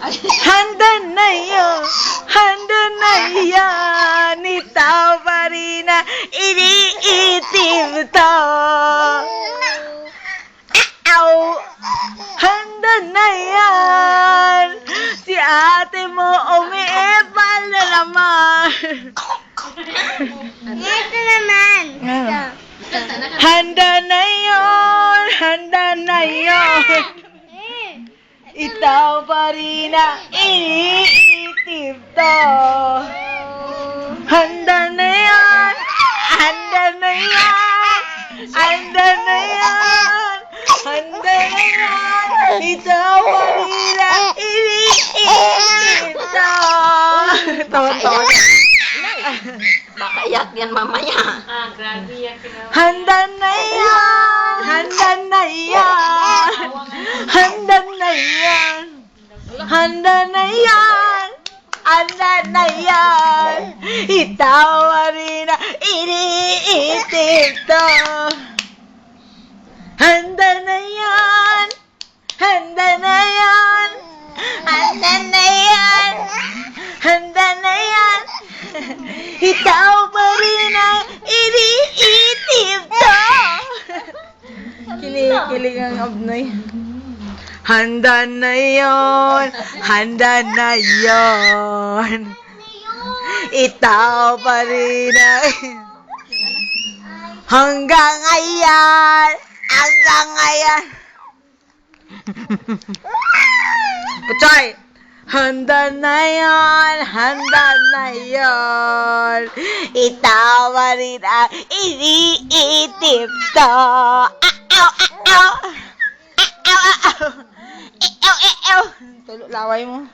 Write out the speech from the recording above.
handa na yan, itaw pa rin na iniitim to. Handa na yan, si ate mo umiipal na naman. Ito naman. Handa na yon, itaw pa rin na iniitim to. Handa na yan, handa na yan, handa na yan, handa na yan, itaw pa rin na iniitim to. Tawa-tawa. Baka iyak yan mamaya. Grabe yan. Handa na yan, handa na yan, handa na yan, handa na yan, handa na yan, itawa rin na iniitim to. Handa na yan, handa na yan, handa na yan, handa na yan, itaw pa rin ang iniitim to. Kilig ang abnoy. Handa na yon, handa na yon, itaw pa rin ang hanggang ayan, hanggang ayan. Kuchay! Handa na yon, itaw pa rin ang iniitim to. Tulo laway mo.